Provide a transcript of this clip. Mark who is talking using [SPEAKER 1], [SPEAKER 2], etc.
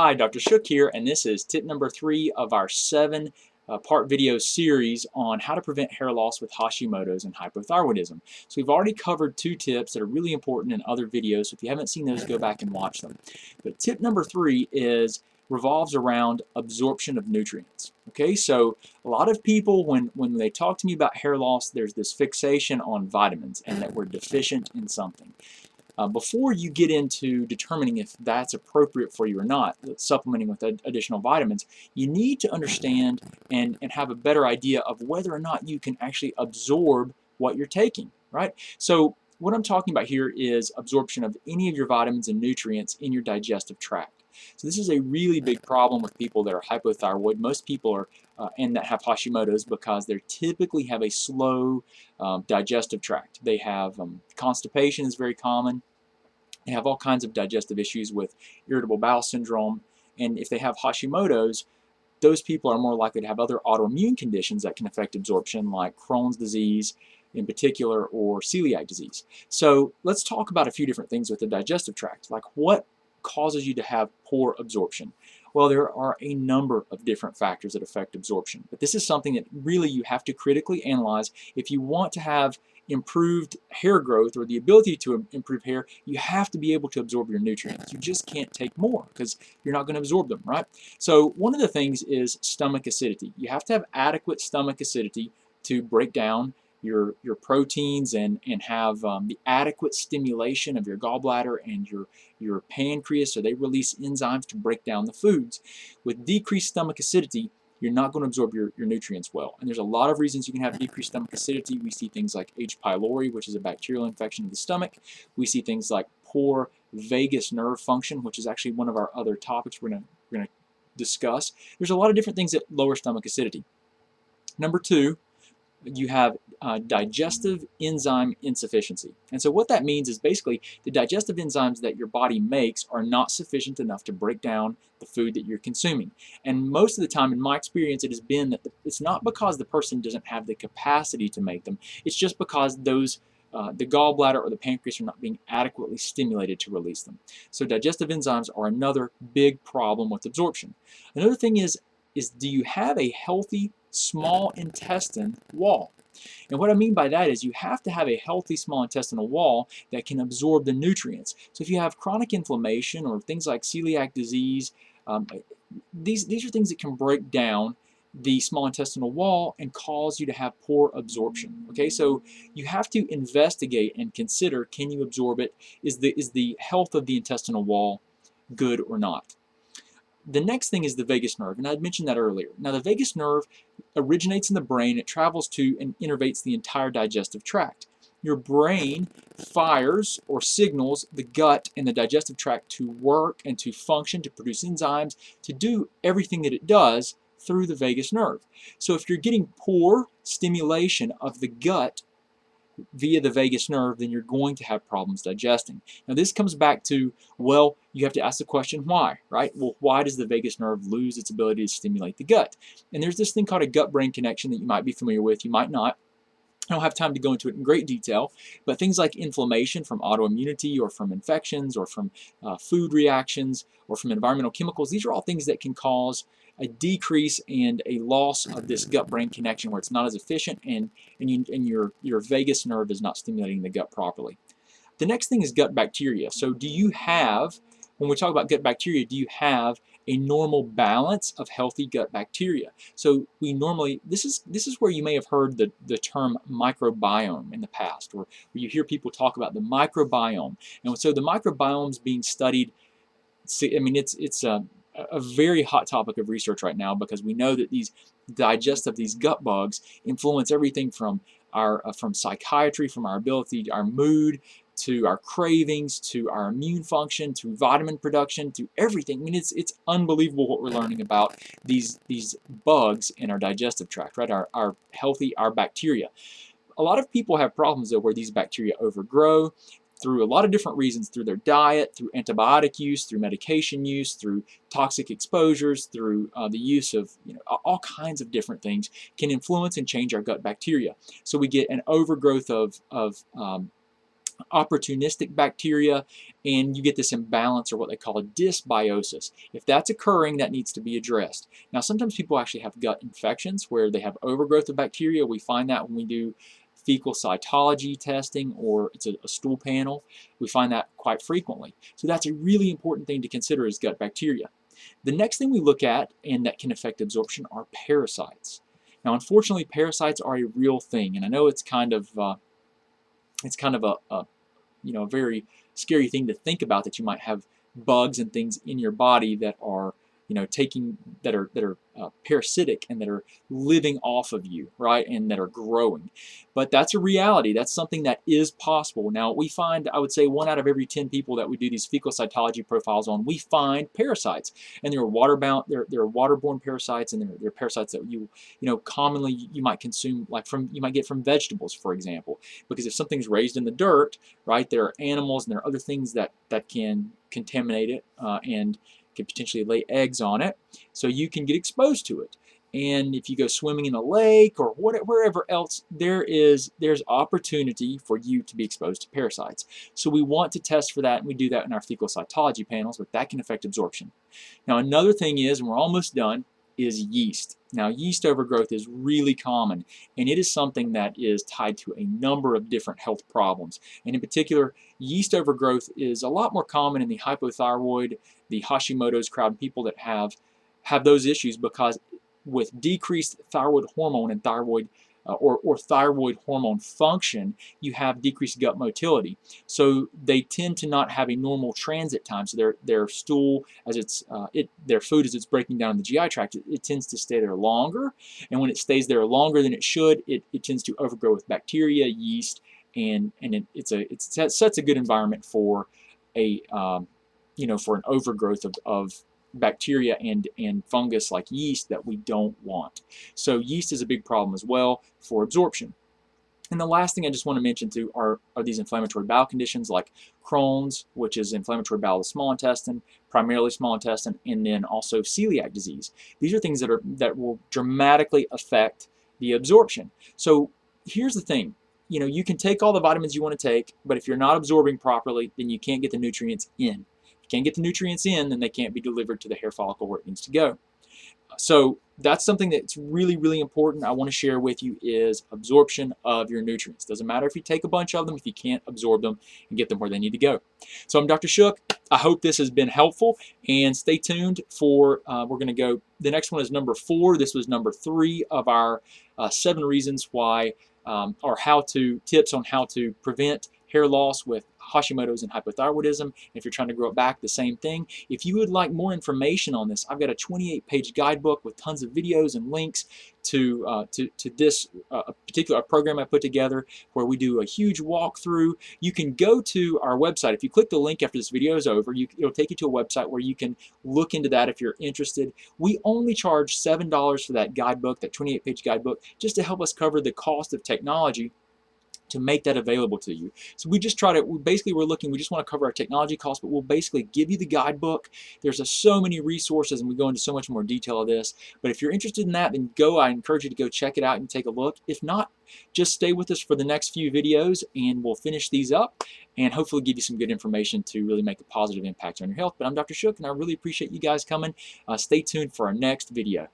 [SPEAKER 1] Hi, Dr. Shook here, and this is tip number 3 of our 7 part video series on how to prevent hair loss with Hashimoto's and hypothyroidism. So we've already covered 2 tips that are really important in other videos, so if you haven't seen those, go back and watch them. But tip number 3 revolves around absorption of nutrients. Okay, so a lot of people, when they talk to me about hair loss, there's this fixation on vitamins and that we're deficient in something. Before you get into determining if that's appropriate for you or not, supplementing with additional vitamins, you need to understand and have a better idea of whether or not you can actually absorb what you're taking, right? So what I'm talking about here is absorption of any of your vitamins and nutrients in your digestive tract. So this is a really big problem with people that are hypothyroid. Most people are and that have Hashimoto's because they typically have a slow digestive tract. They have constipation is very common. They have all kinds of digestive issues with irritable bowel syndrome, and if they have Hashimoto's, those people are more likely to have other autoimmune conditions that can affect absorption, like Crohn's disease in particular, or celiac disease. So let's talk about a few different things with the digestive tract, like what causes you to have poor absorption. Well, there are a number of different factors that affect absorption, but this is something that really you have to critically analyze. If you want to have improved hair growth or the ability to improve hair, you have to be able to absorb your nutrients. You just can't take more because you're not going to absorb them, right? So one of the things is stomach acidity. You have to have adequate stomach acidity to break down your proteins and have the adequate stimulation of your gallbladder and your pancreas, so they release enzymes to break down the foods. With decreased stomach acidity, you're not going to absorb your nutrients well. And there's a lot of reasons you can have decreased stomach acidity. We see things like H. pylori, which is a bacterial infection of the stomach. We see things like poor vagus nerve function, which is actually one of our other topics we're going to discuss. There's a lot of different things that lower stomach acidity. Number 2, you have digestive enzyme insufficiency. And so what that means is basically the digestive enzymes that your body makes are not sufficient enough to break down the food that you're consuming. And most of the time, in my experience, it has been that it's not because the person doesn't have the capacity to make them, it's just because the gallbladder or the pancreas are not being adequately stimulated to release them. So digestive enzymes are another big problem with absorption. Another thing is do you have a healthy small intestine wall? And what I mean by that is you have to have a healthy small intestinal wall that can absorb the nutrients. So if you have chronic inflammation or things like celiac disease, these are things that can break down the small intestinal wall and cause you to have poor absorption. Okay, so you have to investigate and consider, can you absorb it? Is the health of the intestinal wall good or not? The next thing is the vagus nerve, and I had mentioned that earlier. Now, the vagus nerve originates in the brain. It travels to and innervates the entire digestive tract. Your brain fires or signals the gut and the digestive tract to work and to function, to produce enzymes, to do everything that it does through the vagus nerve. So if you're getting poor stimulation of the gut via the vagus nerve, then you're going to have problems digesting. Now this comes back to, well, you have to ask the question why, right? Well, why does the vagus nerve lose its ability to stimulate the gut? And there's this thing called a gut-brain connection that you might be familiar with, you might not. I don't have time to go into it in great detail, but things like inflammation from autoimmunity or from infections or from food reactions or from environmental chemicals, these are all things that can cause a decrease and a loss of this gut-brain connection where it's not as efficient and your vagus nerve is not stimulating the gut properly. The next thing is gut bacteria. So do you have, when we talk about gut bacteria, do you have a normal balance of healthy gut bacteria? So we normally, this is where you may have heard the term microbiome in the past, or where you hear people talk about the microbiome. And so the microbiome is being studied. I mean, it's a very hot topic of research right now because we know that these gut bugs influence everything from from psychiatry, from our ability, our mood, to our cravings, to our immune function, to vitamin production, to everything. I mean, it's unbelievable what we're learning about these bugs in our digestive tract, right? Our bacteria. A lot of people have problems though where these bacteria overgrow through a lot of different reasons, through their diet, through antibiotic use, through medication use, through toxic exposures, through the use of all kinds of different things can influence and change our gut bacteria. So we get an overgrowth of opportunistic bacteria, and you get this imbalance, or what they call a dysbiosis. If that's occurring, that needs to be addressed. Now, sometimes people actually have gut infections where they have overgrowth of bacteria. We find that when we do fecal cytology testing, or it's a stool panel. We find that quite frequently. So that's a really important thing to consider, is gut bacteria. The next thing we look at, and that can affect absorption, are parasites. Now, unfortunately, parasites are a real thing, and I know it's kind of a a very scary thing to think about, that you might have bugs and things in your body that are parasitic, and that are living off of you, right, and that are growing. But that's a reality. That's something that is possible. Now, we find, I would say, 1 out of every 10 people that we do these fecal cytology profiles on, we find parasites, and they're waterborne parasites, and they're parasites that commonly you might consume, like you might get from vegetables, for example, because if something's raised in the dirt, right, there are animals and there are other things that can contaminate it, and can potentially lay eggs on it, so you can get exposed to it. And if you go swimming in a lake or wherever else, there's opportunity for you to be exposed to parasites. So we want to test for that, and we do that in our fecal cytology panels, but that can affect absorption. Now, another thing is, and we're almost done, is yeast. Now, yeast overgrowth is really common, and it is something that is tied to a number of different health problems. And in particular, yeast overgrowth is a lot more common in the hypothyroid, the Hashimoto's crowd, people that have those issues, because with decreased thyroid hormone and thyroid or thyroid hormone function, you have decreased gut motility. So they tend to not have a normal transit time. So their stool, as their food, as it's breaking down in the GI tract, it tends to stay there longer. And when it stays there longer than it should, it tends to overgrow with bacteria, yeast, and it sets a good environment for for an overgrowth of bacteria and fungus like yeast that we don't want. So yeast is a big problem as well for absorption. And the last thing I just want to mention too are these inflammatory bowel conditions like Crohn's, which is inflammatory bowel of the small intestine, primarily small intestine, and then also celiac disease. These are things that will dramatically affect the absorption. So here's the thing. You can take all the vitamins you want to take, but if you're not absorbing properly, then you can't get the nutrients in. If you can't get the nutrients in, then they can't be delivered to the hair follicle where it needs to go. So that's something that's really, really important I want to share with you, is absorption of your nutrients. Doesn't matter if you take a bunch of them if you can't absorb them and get them where they need to go. So I'm Dr. Shook. I hope this has been helpful, and stay tuned for, we're going to go, the next one is number 4. This was number 3 of our 7 reasons why, or tips on how to prevent hair loss with Hashimoto's and hypothyroidism. If you're trying to grow it back, the same thing. If you would like more information on this, I've got a 28-page guidebook with tons of videos and links to this particular program I put together, where we do a huge walkthrough. You can go to our website. If you click the link after this video is over, it'll take you to a website where you can look into that if you're interested. We only charge $7 for that guidebook, that 28-page guidebook, just to help us cover the cost of technology to make that available to you. So we just we just want to cover our technology costs, but we'll basically give you the guidebook. There's so many resources, and we go into so much more detail of this. But if you're interested in that, then I encourage you to go check it out and take a look. If not, just stay with us for the next few videos, and we'll finish these up and hopefully give you some good information to really make a positive impact on your health. But I'm Dr. Shook, and I really appreciate you guys coming. Stay tuned for our next video.